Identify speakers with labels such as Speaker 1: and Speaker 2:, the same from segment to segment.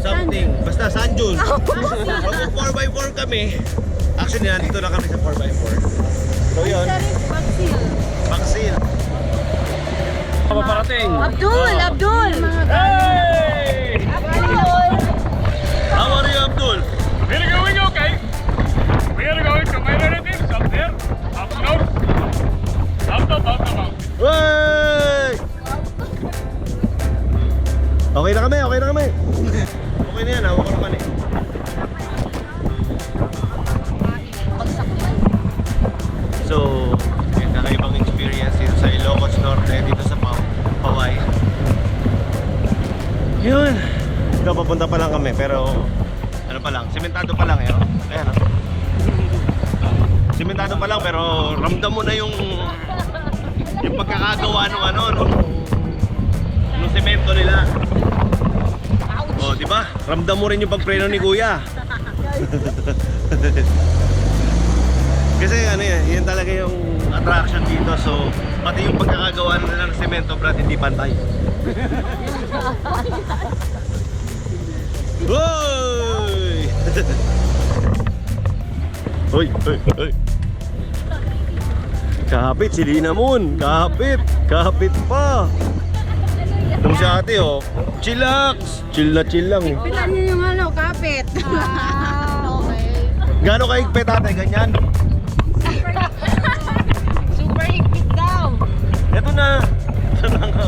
Speaker 1: something. Basta Sanjun. Mag 4x4 kami. Actually, nandito na kami sa 4x4. So yun. Baksil.
Speaker 2: Paparating.
Speaker 3: Abdul! Abdul!
Speaker 2: Hey!
Speaker 3: Abdul!
Speaker 1: How are you, Abdul?
Speaker 2: We're going okay. We are going to my relatives up there. Up north. Up the mountain.
Speaker 1: Wey! Okay na kami, okay na kami. Okay na yan, hawak ko naman eh. So, yung kakaibang experience dito sa Ilocos Norte, dito sa Paway. Yun. Ito, papunta pa lang kami, pero ano pa lang, sementado pa lang eh. Oh. Ayan oh. Sementado pa lang, pero ramdam mo na yung pagkakagawa ng ano, no? Yung semento nila. Oh, di ba? Ramdam mo rin yung pagpreno ni Kuya. Kasi ano yan talaga yung attraction dito. So, pati yung pagkakagawa nila ng semento, brad, hindi pantay. Hoy! Hoy, hoy, hoy. Kahapit si Lina Moon. Kahapit pa. Itong si ate oh. Chillax. Chill na chill lang eh.
Speaker 3: Pitan niyo yung ano, kapit. Okay.
Speaker 1: Gano'n kahigpit ate? Ganyan?
Speaker 3: Super higpit daw.
Speaker 1: Ito na. Ito na nga.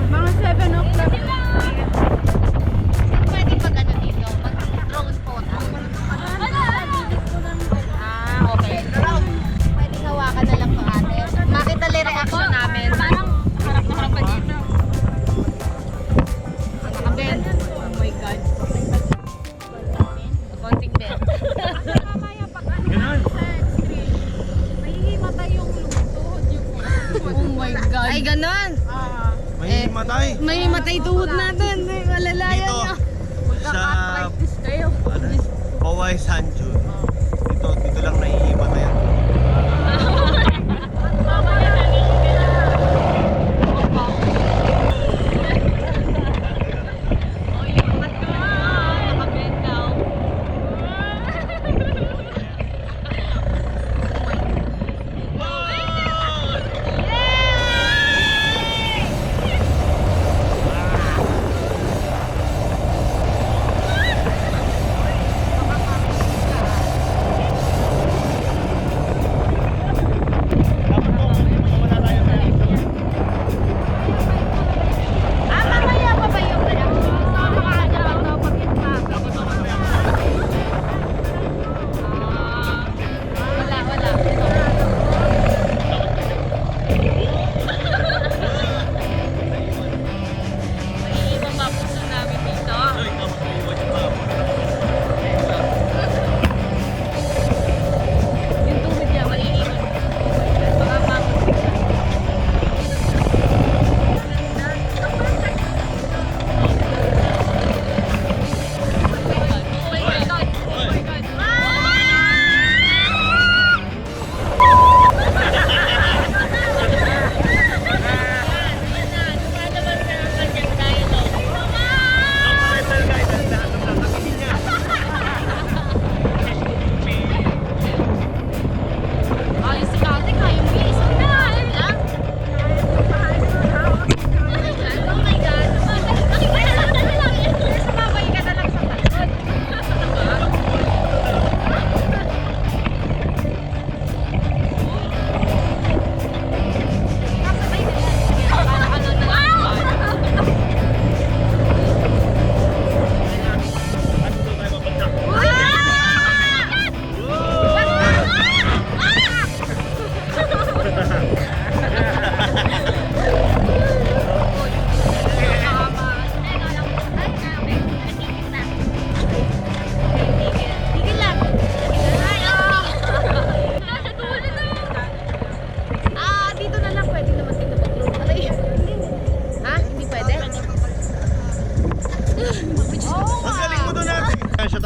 Speaker 3: Mga 7 o'clock.
Speaker 4: Pwede pag ano dito, mag-drone photo. Okay. Drone. Pwede hawakan na lang po ate. Makita lang reaction namin. Parang harap na harap pa dito. Nakabend. Oh my God. Konting bend.
Speaker 1: Ganun.
Speaker 4: Mahihimatay yung tuhod yung... Oh my God. Ay, ganon.
Speaker 1: May matay.
Speaker 4: May matay tuhod natin. May malalayan
Speaker 1: Dito.
Speaker 4: niya.
Speaker 1: Sa
Speaker 4: Kayo.
Speaker 1: ano, Paway Sanjun. Dito lang naiiba na yan.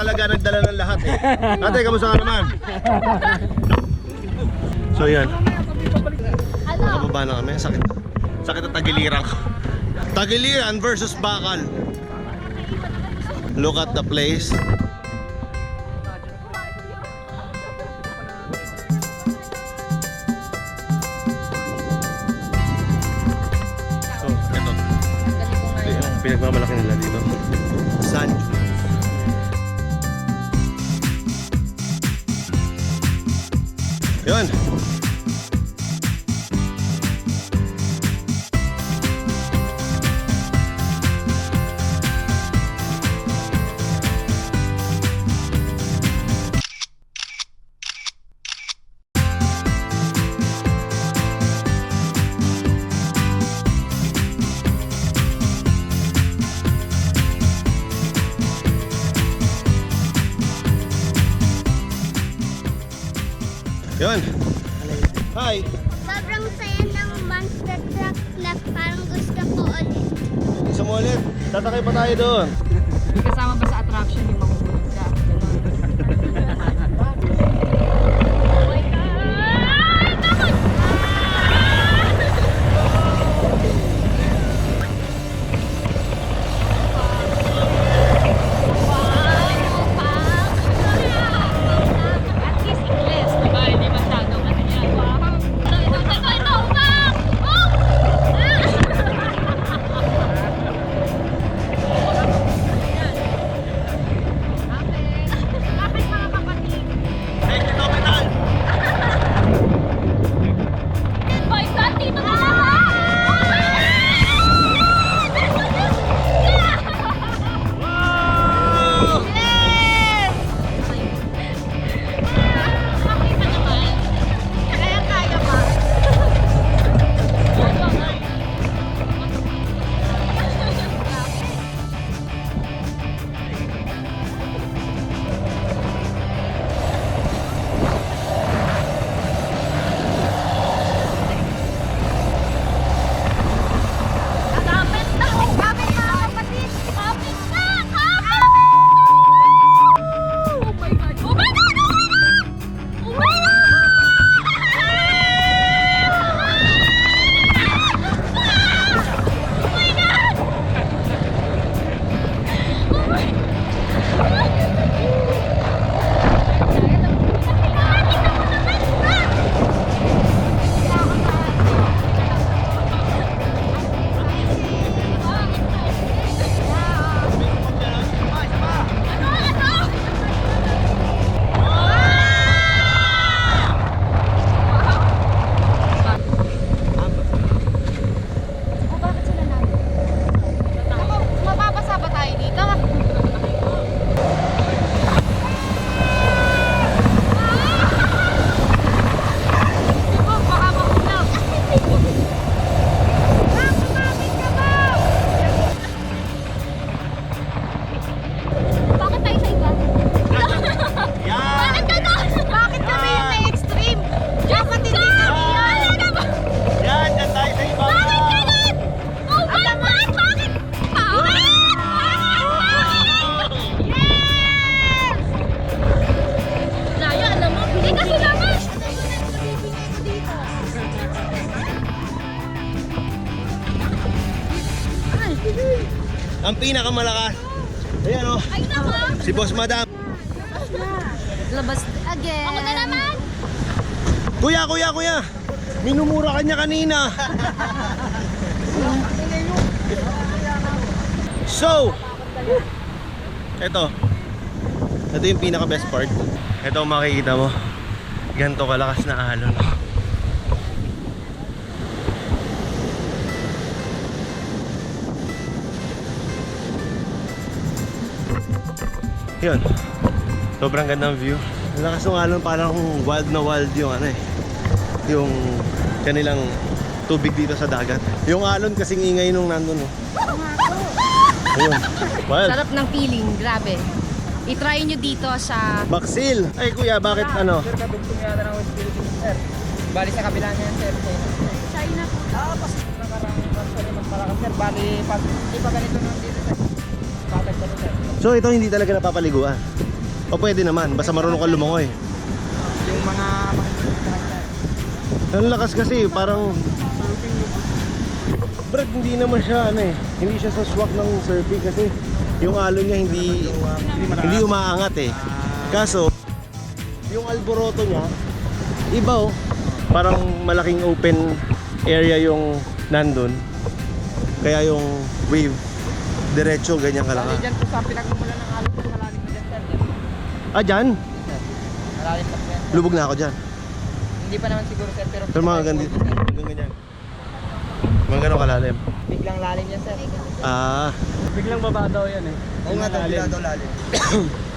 Speaker 1: talaga nagdala ng lahat eh. Ate, kamusta ka naman? So yan. Nakababa na kami. Sakit. Sakit na tagiliran ko. Tagiliran versus bakal. Look at the place. So, ito. Ito yung pinagmamalaki nila dito. San Juan. Yun. Yun. Hi.
Speaker 5: Sobrang saya ng monster truck na parang gusto ko ulit.
Speaker 1: Gusto mo ulit? Tatakay pa tayo doon.
Speaker 3: Kasama ba sa attraction yung makukulog ka?
Speaker 4: At least English, di ba? Hindi masyadong ano yan. Ito, bang! Kapit mga kapatid.
Speaker 1: Thank you, Topital.
Speaker 4: My God, dito na lang! Yes! Makita naman. Kaya pa. Kapit na! Kapit mga kapatid! Kapit na! Kapit! Oh my God! Oh my God! Oh my God! Oh my God! Oh my God! Mababasa ba tayo dito? Ito, baka mahulaw. Kumapit ka ba? Bakit tayo sa iba?
Speaker 1: Yan.
Speaker 4: Bakit ka doon? Bakit kami yung may extreme? Dapat hindi kami yun.
Speaker 1: Yan, dyan tayo sa iba.
Speaker 4: Bakit ka doon? Oh my God! Bakit? Bakit? Yes! Laya, alam mo, hindi kasi naman.
Speaker 1: Ang pinakamalakas. Ayan o.
Speaker 4: Ay, nako.
Speaker 1: Si Boss Madam.
Speaker 3: Labas again.
Speaker 4: Ako na naman.
Speaker 1: Kuya, kuya, kuya. Minumura ka niya kanina. So, ito. Ito yung pinaka best part. Ito ang makikita mo. Ganito kalakas na alon. Yun. Sobrang gandang view. Ang lakas ng alon, parang wild na wild yung ano eh. Yung kanilang tubig dito sa dagat. Yung alon kasing ingay nung nandun oh. Ayun. Wild.
Speaker 3: Sarap ng feeling, grabe. I-try nyo dito sa...
Speaker 1: Baksil. Ay kuya, bakit ano?
Speaker 6: Sir, kadugtong yata ng West Philippines, sir. Bali sa kabila niya yan, sir. China po. Pas nakarang pasali mas malakas, sir. Bali, pas, di pa ganito nung dito, sir. Patag ko, sir.
Speaker 1: So ito hindi talaga napapaliguan. O pwede naman, basta marunong ka lumangoy.
Speaker 6: Yung mga
Speaker 1: Ang lakas kasi, parang Brad, hindi naman siya hindi siya sa swak ng surfing kasi yung alon niya hindi umaangat eh. Kaso yung alboroto niya iba oh. Parang malaking open area yung nandun. Kaya yung wave diretso ganyan kalaki.
Speaker 6: Dyan po sa pinagmumulan ng alon po malalim na dyan, sir.
Speaker 1: Ah, dyan?
Speaker 6: Malalim pa po yan.
Speaker 1: Lubog na ako dyan.
Speaker 6: Hindi pa naman siguro, sir, pero
Speaker 1: Pero mga ganito. Hanggang ganyan. Mga ganun kalalim.
Speaker 6: biglang lalim yan, sir.
Speaker 1: Ah,
Speaker 2: Biglang baba daw yan eh.
Speaker 6: Oo nga daw, bigla daw lalim.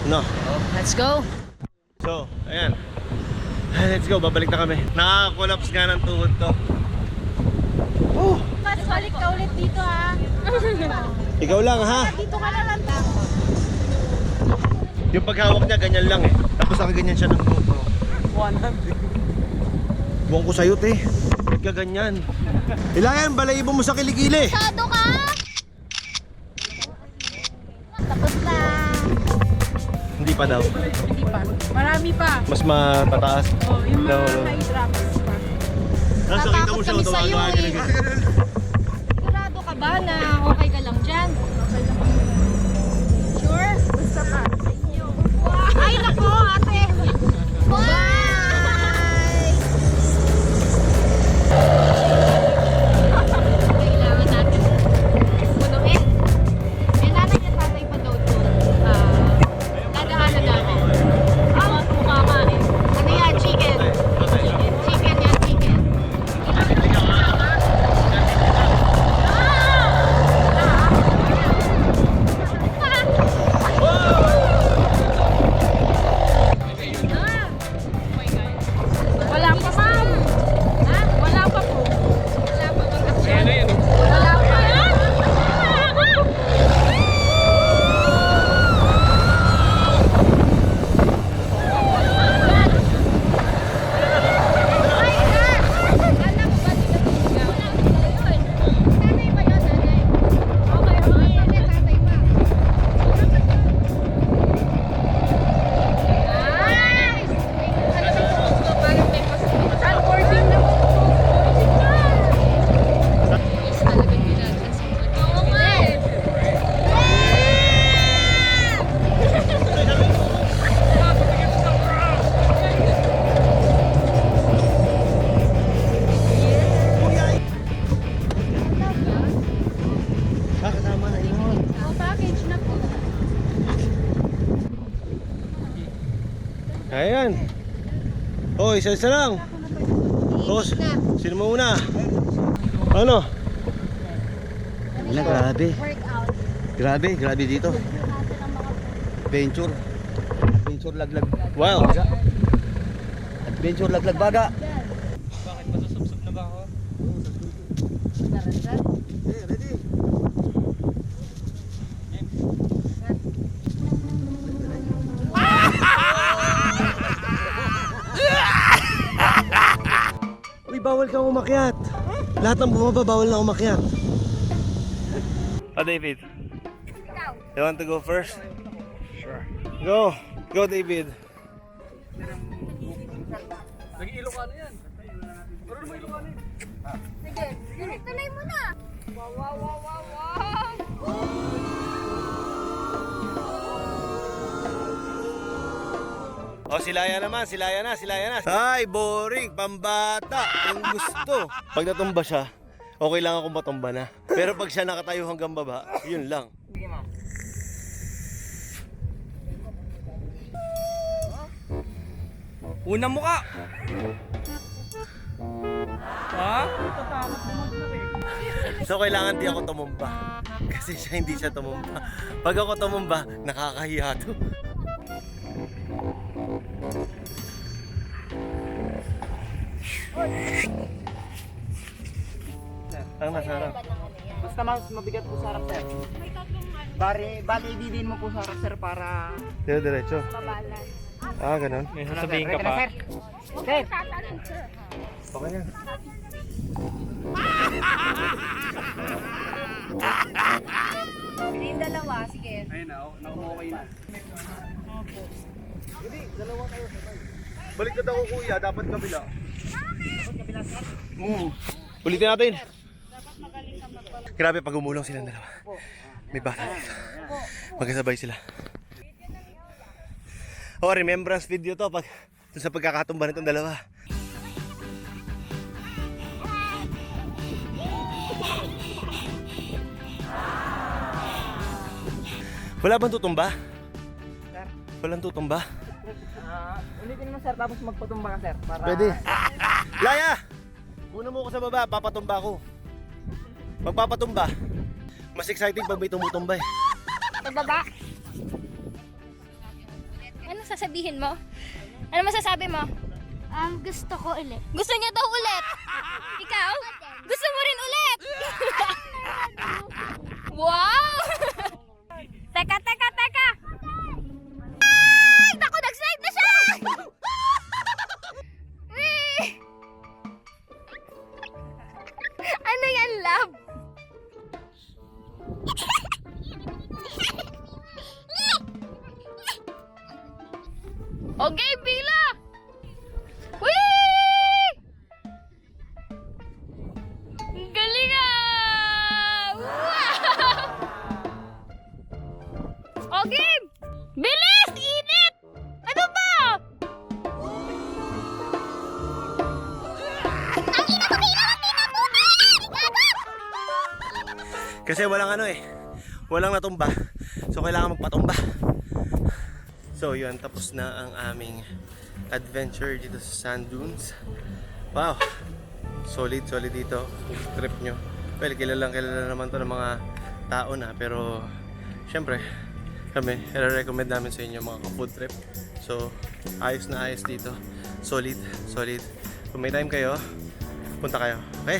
Speaker 1: no.
Speaker 4: Let's go!
Speaker 1: So, ayan. Let's go, babalik na kami. Nakaka-collapse nga ng tuhod ko.
Speaker 3: Balik ka ulit dito ha.
Speaker 1: Ikaw lang ha.
Speaker 3: Dito ka na lang.
Speaker 1: Yung paghawak niya ganyan lang eh. Tapos nakaganyan siya ng GoPro. 100. Buwan ko sa'yo te. Ba't ka ganyan? Ilayan, balayibo mo sa kilikili.
Speaker 5: Sado ka? Tapos na.
Speaker 1: Hindi pa daw.
Speaker 3: Hindi pa. Marami pa.
Speaker 1: Mas matataas.
Speaker 3: Oh, yung mga
Speaker 1: No.
Speaker 3: high drops pa.
Speaker 1: Tapos nakita mo siya,
Speaker 4: Tatakot kami sa'yo
Speaker 1: tumawa
Speaker 4: eh. Sigurado ka ba na okay ka lang dyan? Sure?
Speaker 3: Basta pa.
Speaker 4: Ay, nako, ate! Kailangan natin punuin. May nanay na tatay pa daw doon. Dadaanan natin. Mukha nga eh. Ano yan? Chicken. Chicken yan, chicken.
Speaker 3: Wala pa ma'am. Ha? Wala pa po.
Speaker 4: Wala pa bang action?
Speaker 2: Ayan na yan.
Speaker 4: Wala pa.
Speaker 1: Kasama na yun.
Speaker 3: Package na po.
Speaker 1: Ayan. Oh, isa-isa lang. Tos, sino mo una? Ano? Grabe.
Speaker 5: Workout.
Speaker 1: Grabe dito.
Speaker 6: Adventure. Adventure laglag.
Speaker 1: Wow.
Speaker 6: Adventure laglag baga.
Speaker 2: Bakit masusubsob na ba ako?
Speaker 1: Uy, bawal kang umakyat. Lahat ng bumaba, bawal na umakyat. Oh, David. You want to go first? Sure. Go. Go, David.
Speaker 2: Nag-Ilocano yan. Pero naman Ilocano yan.
Speaker 5: Sige, tuloy mo na.
Speaker 1: Oh, silaya naman, silaya na. Ay, boring, pambata. Ang gusto. Pag natumba siya, okay lang akong matumba na. Pero pag siya nakatayo hanggang baba, yun lang.
Speaker 2: Unang muka! Ha?
Speaker 1: So, kailangan di ako tumumba. Kasi siya hindi siya tumumba. Pag ako tumumba, nakakahiya to. Ang nasarap.
Speaker 6: Basta mas mabigat po sa harap, sir. Bali, ibibin mo po sa harap, sir, para...
Speaker 1: Diretso. Ah, ganun.
Speaker 2: May sasabihin ka
Speaker 6: Ready na,
Speaker 2: pa.
Speaker 6: sir? Sir!
Speaker 1: Okay yan.
Speaker 4: Yung dalawa, sige.
Speaker 2: Ayun na, okay na.
Speaker 1: Hindi, dalawa kayo. Baliktad ako kuya, dapat kabila. Dapat kabila sir? Ulitin natin. Grabe pag umulong silang dalawa. May bata dito. Magkasabay sila. Oh, remembrance video to pag sa pagkakatumba nitong dalawa. Wala bang tutumba?
Speaker 6: Sir?
Speaker 1: Walang tutumba?
Speaker 6: Ulitin mo sir, tapos magpatumba ka sir. Para...
Speaker 1: Pwede. Laya! Una mo ko sa baba, papatumba ko. Magpapatumba. Mas exciting pag may tumutumba eh.
Speaker 3: Pagbaba. Ano sasabihin mo? Ano masasabi mo?
Speaker 5: Gusto ko ulit.
Speaker 3: Gusto niya daw ulit. Ikaw? Gusto mo rin ulit? Wow! Teka! Ay! Naku, nag-slide na siya! Wee! Ano yan, love? Okay, pila! Wee! Ang galing ah! Wow! Okay! Bilis! Init! Ano ba?
Speaker 1: Kasi walang ano eh. Walang natumba. So kailangan magpatumba. So yun, tapos na ang aming adventure dito sa sand dunes. Wow! Solid dito. Trip nyo. Well, kilala naman to ng mga tao na. Pero syempre, kami, i-recommend namin sa inyo mga food trip. So, ayos na ayos dito. Solid. Kung may time kayo, punta kayo. Okay?